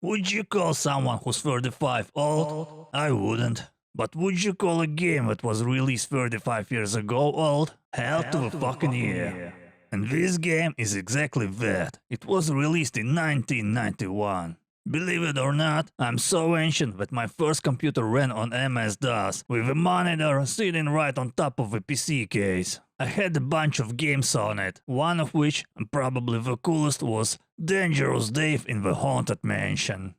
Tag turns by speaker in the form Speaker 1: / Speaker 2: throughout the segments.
Speaker 1: Would you call someone who's 35 old? I wouldn't. But would you call a game that was released 35 years ago old? Hell to the fucking yeah. And this game is exactly that. It was released in 1991. Believe it or not, I'm so ancient that my first computer ran on MS-DOS with a monitor sitting right on top of a PC case. I had a bunch of games on it, one of which, and probably the coolest, was DangerousDave in the Haunted Mansion.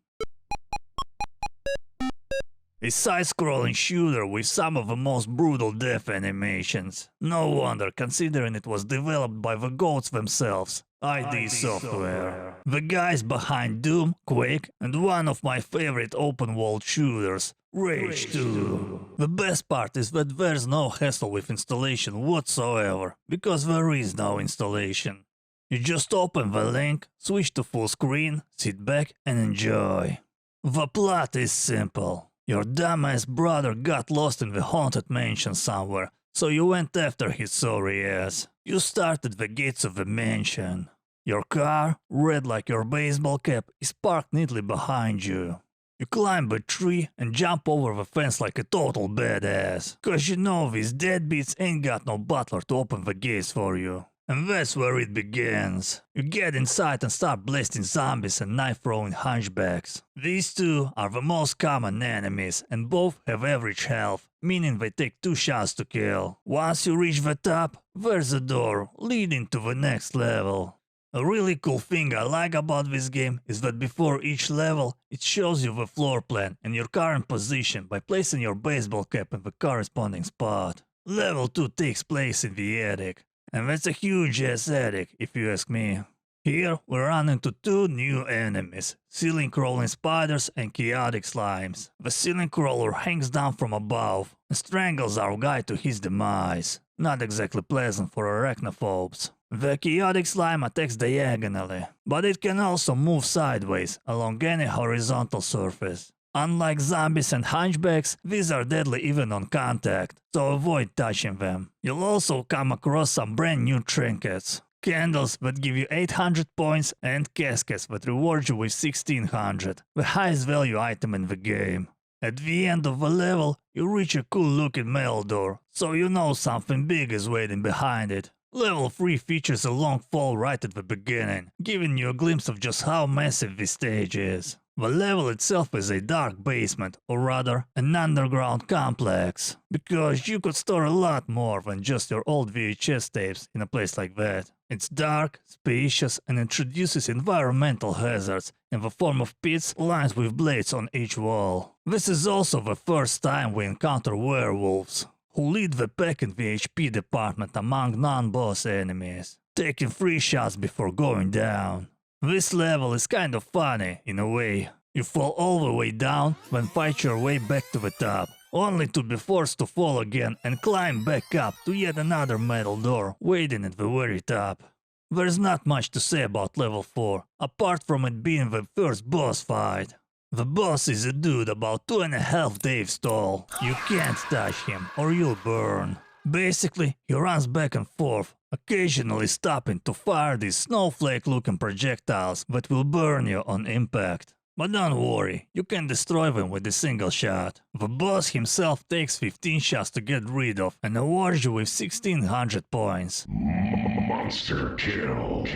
Speaker 1: A side-scrolling shooter with some of the most brutal death animations. No wonder, considering it was developed by the goats themselves, ID Software. The guys behind Doom, Quake, and one of my favorite open-world shooters, Rage 2. The best part is that there's no hassle with installation whatsoever, because there is no installation. You just open the link, switch to full screen, sit back and enjoy. The plot is simple. Your dumbass brother got lost in the haunted mansion somewhere, so you went after his sorry ass. You started the gates of the mansion. Your car, red like your baseball cap, is parked neatly behind you. You climb a tree and jump over the fence like a total badass, cause you know these deadbeats ain't got no butler to open the gates for you. And that's where it begins. You get inside and start blasting zombies and knife-throwing hunchbacks. These two are the most common enemies, and both have average health, meaning they take 2 shots to kill. Once you reach the top, there's a door leading to the next level. A really cool thing I like about this game is that before each level, it shows you the floor plan and your current position by placing your baseball cap in the corresponding spot. Level 2 takes place in the attic. And that's a huge ass attic, if you ask me. Here we run into 2 new enemies, ceiling crawling spiders and chaotic slimes. The ceiling crawler hangs down from above and strangles our guy to his demise. Not exactly pleasant for arachnophobes. The chaotic slime attacks diagonally, but it can also move sideways along any horizontal surface. Unlike zombies and hunchbacks, these are deadly even on contact, so avoid touching them. You'll also come across some brand new trinkets. Candles that give you 800 points and caskets that reward you with 1600, the highest value item in the game. At the end of the level, you reach a cool looking mail door, so you know something big is waiting behind it. Level 3 features a long fall right at the beginning, giving you a glimpse of just how massive this stage is. The level itself is a dark basement, or rather, an underground complex, because you could store a lot more than just your old VHS tapes in a place like that. It's dark, spacious, and introduces environmental hazards in the form of pits lined with blades on each wall. This is also the first time we encounter werewolves, who lead the pack in the HP department among non-boss enemies, taking 3 shots before going down. This level is kind of funny, in a way. You fall all the way down, then fight your way back to the top, only to be forced to fall again and climb back up to yet another metal door waiting at the very top. There's not much to say about level 4, apart from it being the first boss fight. The boss is a dude about 2.5 Daves tall. You can't touch him, or you'll burn. Basically, he runs back and forth, occasionally stopping to fire these snowflake-looking projectiles that will burn you on impact. But don't worry, you can destroy them with a single shot. The boss himself takes 15 shots to get rid of and awards you with 1600 points.
Speaker 2: Monster kill.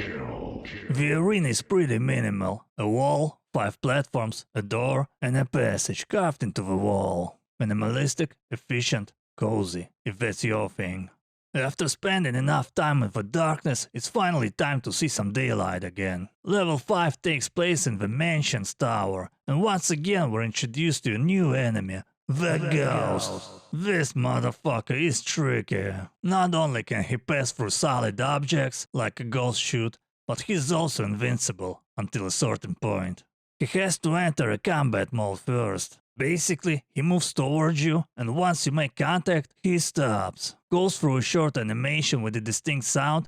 Speaker 1: The arena is pretty minimal. A wall, 5 platforms, a door, and a passage carved into the wall. Minimalistic, efficient, cozy, if that's your thing. After spending enough time in the darkness, it's finally time to see some daylight again. Level 5 takes place in the mansion's tower, and once again we're introduced to a new enemy, the Ghost. This motherfucker is tricky. Not only can he pass through solid objects, like a ghost chute, but he's also invincible, until a certain point. He has to enter a combat mode first. Basically, he moves towards you, and once you make contact, he stops. Goes through a short animation with a distinct sound,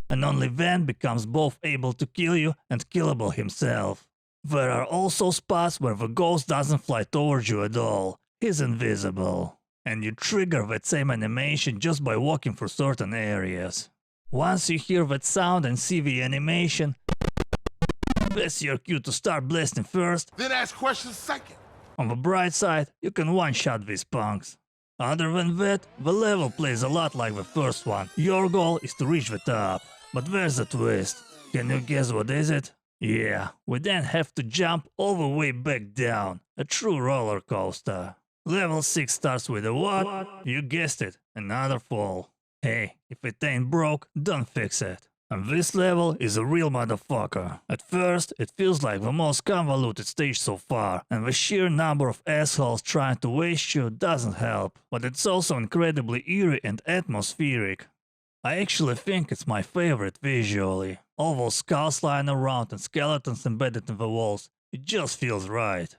Speaker 1: and only then becomes both able to kill you and killable himself. There are also spots where the ghost doesn't fly towards you at all. He's invisible. And you trigger that same animation just by walking through certain areas. Once you hear that sound and see the animation, That's your cue to start blasting first.
Speaker 3: Then ask questions second.
Speaker 1: On the bright side, you can one-shot these punks. Other than that, the level plays a lot like the first one. Your goal is to reach the top. But there's a twist. Can you guess what is it? Yeah, we then have to jump all the way back down. A true roller coaster. Level 6 starts with a what? You guessed it, another fall. Hey, if it ain't broke, don't fix it. And this level is a real motherfucker. At first, it feels like the most convoluted stage so far, and the sheer number of assholes trying to waste you doesn't help. But it's also incredibly eerie and atmospheric. I actually think it's my favorite visually. All those skulls lying around and skeletons embedded in the walls, it just feels right.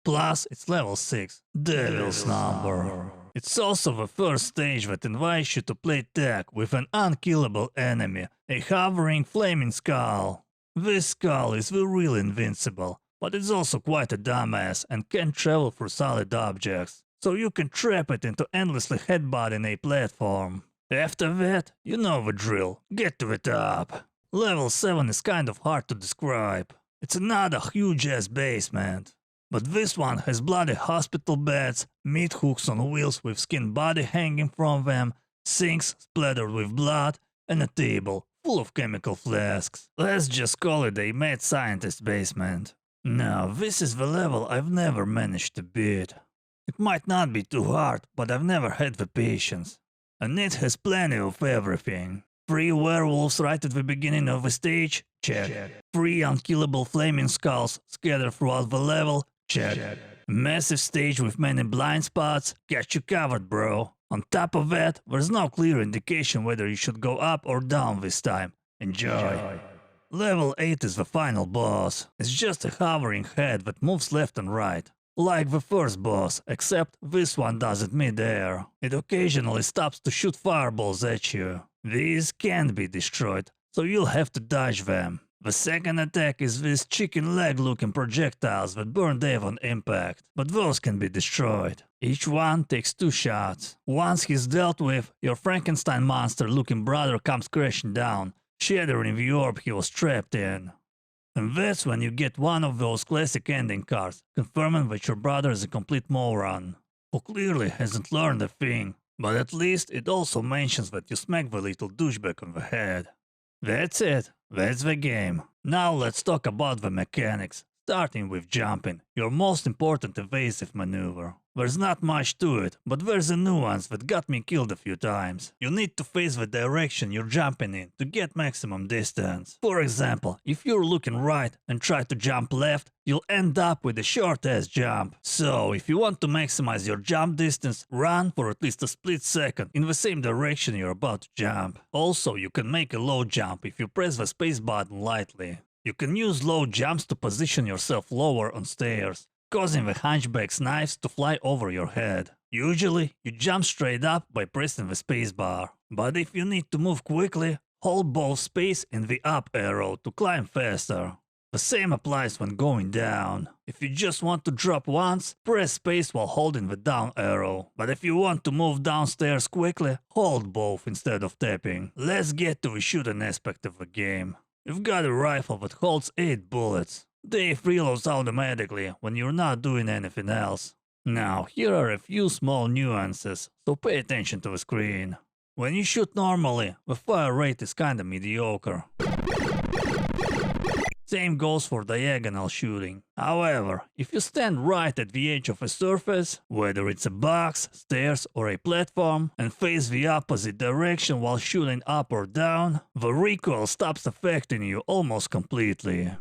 Speaker 1: Plus, it's level 6, Devil's Number. It's also the first stage that invites you to play tag with an unkillable enemy, a hovering flaming skull. This skull is the real invincible, but it's also quite a dumbass and can travel through solid objects, so you can trap it into endlessly headbutting a platform. After that, you know the drill, get to the top. Level 7 is kind of hard to describe. It's another huge ass basement. But this one has bloody hospital beds, meat hooks on wheels with skinned body hanging from them, sinks splattered with blood, and a table full of chemical flasks. Let's just call it a mad scientist basement. Now, this is the level I've never managed to beat. It might not be too hard, but I've never had the patience. And it has plenty of everything. 3 werewolves right at the beginning of the stage? Check. 3 unkillable flaming skulls scattered throughout the level? Check. A massive stage with many blind spots? Got you covered, bro. On top of that, there's no clear indication whether you should go up or down this time. Enjoy. Level 8 is the final boss. It's just a hovering head that moves left and right. Like the first boss, except this one does it mid-air. It occasionally stops to shoot fireballs at you. These can't be destroyed, so you'll have to dodge them. The second attack is these chicken leg looking projectiles that burn Dave on impact, but those can be destroyed. Each one takes 2 shots. Once he's dealt with, your Frankenstein monster looking brother comes crashing down, shattering the orb he was trapped in. And that's when you get one of those classic ending cards, confirming that your brother is a complete moron, who clearly hasn't learned a thing, but at least it also mentions that you smack the little douchebag on the head. That's it, that's the game. Now let's talk about the mechanics, starting with jumping, your most important evasive maneuver. There's not much to it, but there's a nuance that got me killed a few times. You need to face the direction you're jumping in to get maximum distance. For example, if you're looking right and try to jump left, you'll end up with a short-ass jump. So, if you want to maximize your jump distance, run for at least a split second in the same direction you're about to jump. Also, you can make a low jump if you press the space button lightly. You can use low jumps to position yourself lower on stairs, causing the Hunchbacks' knives to fly over your head. Usually, you jump straight up by pressing the spacebar. But if you need to move quickly, hold both space and the up arrow to climb faster. The same applies when going down. If you just want to drop once, press space while holding the down arrow. But if you want to move downstairs quickly, hold both instead of tapping. Let's get to the shooting aspect of the game. You've got a rifle that holds 8 bullets. They reloads automatically when you're not doing anything else. Now, here are a few small nuances, so pay attention to the screen. When you shoot normally, the fire rate is kinda mediocre. Same goes for diagonal shooting. However, if you stand right at the edge of a surface, whether it's a box, stairs, or a platform, and face the opposite direction while shooting up or down, the recoil stops affecting you almost completely.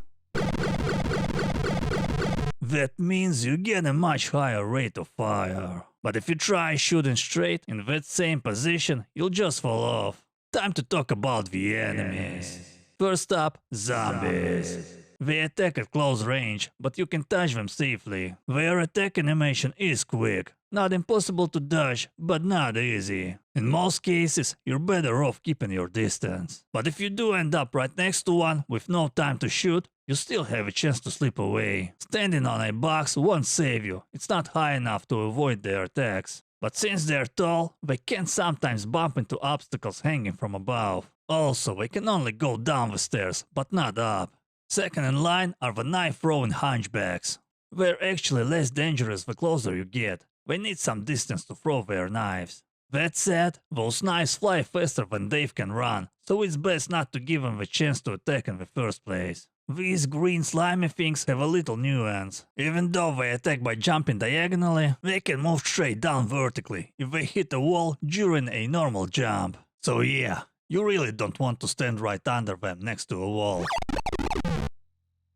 Speaker 1: That means you get a much higher rate of fire. But if you try shooting straight in that same position, you'll just fall off. Time to talk about the enemies. First up, zombies. They attack at close range, but you can touch them safely. Their attack animation is quick. Not impossible to dodge, but not easy. In most cases, you're better off keeping your distance. But if you do end up right next to one with no time to shoot, you still have a chance to slip away. Standing on a box won't save you. It's not high enough to avoid their attacks. But since they're tall, they can sometimes bump into obstacles hanging from above. Also, they can only go down the stairs, but not up. Second in line are the knife-throwing Hunchbacks. They're actually less dangerous the closer you get. They need some distance to throw their knives. That said, those knives fly faster than Dave can run, so it's best not to give them the chance to attack in the first place. These green slimy things have a little nuance. Even though they attack by jumping diagonally, they can move straight down vertically if they hit a wall during a normal jump. So yeah, you really don't want to stand right under them next to a wall.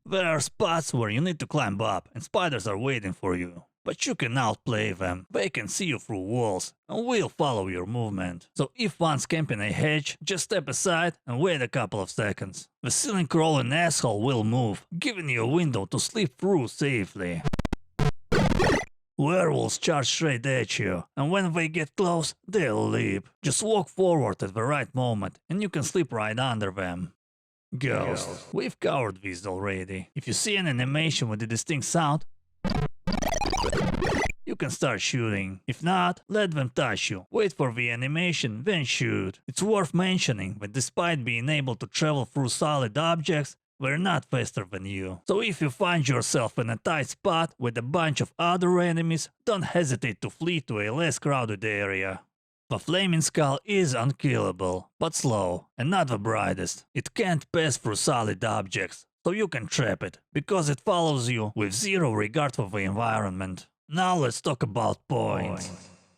Speaker 1: There are spots where you need to climb up and spiders are waiting for you. But you can outplay them, they can see you through walls and will follow your movement. So if one's camping a hedge, just step aside and wait a couple of seconds. The ceiling crawling asshole will move, giving you a window to slip through safely. Werewolves charge straight at you, and when they get close, they'll leap. Just walk forward at the right moment and you can slip right under them. Ghosts. We've covered these already. If you see an animation with a distinct sound, you can start shooting. If not, let them touch you. Wait for the animation, then shoot. It's worth mentioning that despite being able to travel through solid objects, they're not faster than you. So if you find yourself in a tight spot with a bunch of other enemies, don't hesitate to flee to a less crowded area. The Flaming Skull is unkillable, but slow, and not the brightest. It can't pass through solid objects, so you can trap it, because it follows you with zero regard for the environment. Now let's talk about points.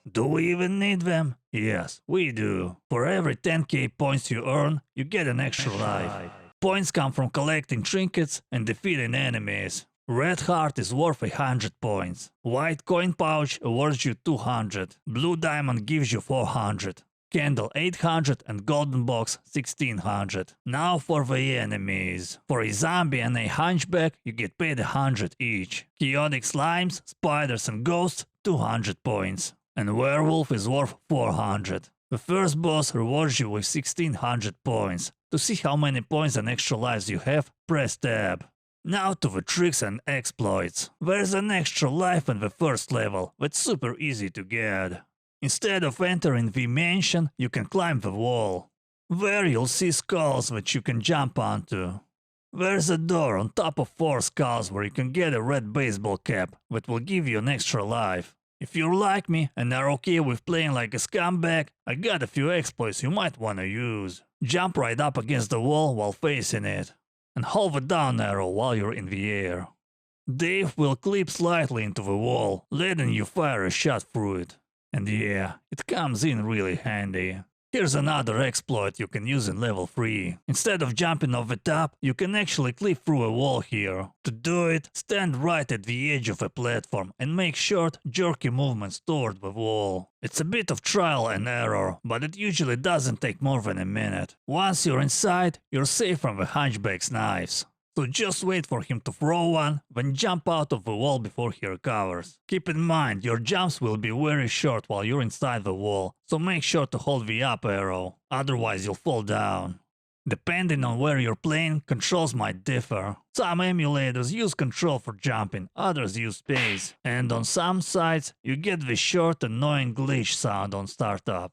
Speaker 1: Do we even need them? Yes, we do. For every 10k points you earn, you get an extra life. Points come from collecting trinkets and defeating enemies. Red heart is worth 100 points. White coin pouch awards you 200. Blue diamond gives you 400. Candle 800 and golden box 1600. Now for the enemies. For a zombie and a hunchback you get paid 100 each. Chaotic slimes, spiders and ghosts 200 points. And werewolf is worth 400. The first boss rewards you with 1600 points. To see how many points and extra lives you have, press tab. Now to the tricks and exploits. There's an extra life in the first level that's super easy to get. Instead of entering the mansion, you can climb the wall. There you'll see skulls that you can jump onto. There's a door on top of 4 skulls where you can get a red baseball cap that will give you an extra life. If you're like me and are okay with playing like a scumbag, I got a few exploits you might wanna use. Jump right up against the wall while facing it. And hold the down arrow while you're in the air. Dave will clip slightly into the wall, letting you fire a shot through it. And yeah, it comes in really handy. Here's another exploit you can use in level 3. Instead of jumping off the top, you can actually clip through a wall here. To do it, stand right at the edge of a platform and make short, jerky movements toward the wall. It's a bit of trial and error, but it usually doesn't take more than a minute. Once you're inside, you're safe from the hunchback's knives. So just wait for him to throw one, then jump out of the wall before he recovers. Keep in mind, your jumps will be very short while you're inside the wall, so make sure to hold the up arrow, otherwise you'll fall down. Depending on where you're playing, controls might differ. Some emulators use control for jumping, others use space, and on some sites you get the short annoying glitch sound on startup.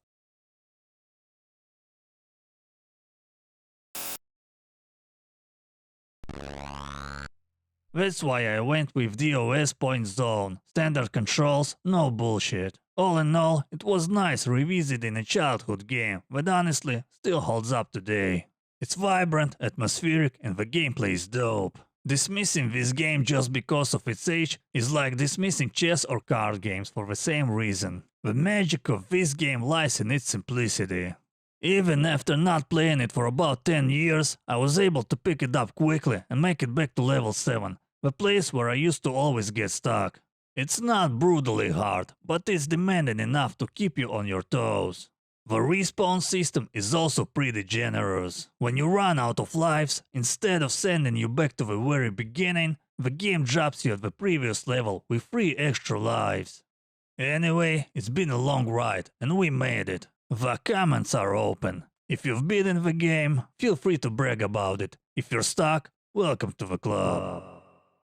Speaker 1: That's why I went with DOS point zone. Standard controls, no bullshit. All in all, it was nice revisiting a childhood game that honestly still holds up today. It's vibrant, atmospheric, and the gameplay is dope. Dismissing this game just because of its age is like dismissing chess or card games for the same reason. The magic of this game lies in its simplicity. Even after not playing it for about 10 years, I was able to pick it up quickly and make it back to level 7, the place where I used to always get stuck. It's not brutally hard, but it's demanding enough to keep you on your toes. The respawn system is also pretty generous. When you run out of lives, instead of sending you back to the very beginning, the game drops you at the previous level with 3 extra lives. Anyway, it's been a long ride and we made it. The comments are open. If you've beaten the game, feel free to brag about it. If you're stuck, welcome to the club.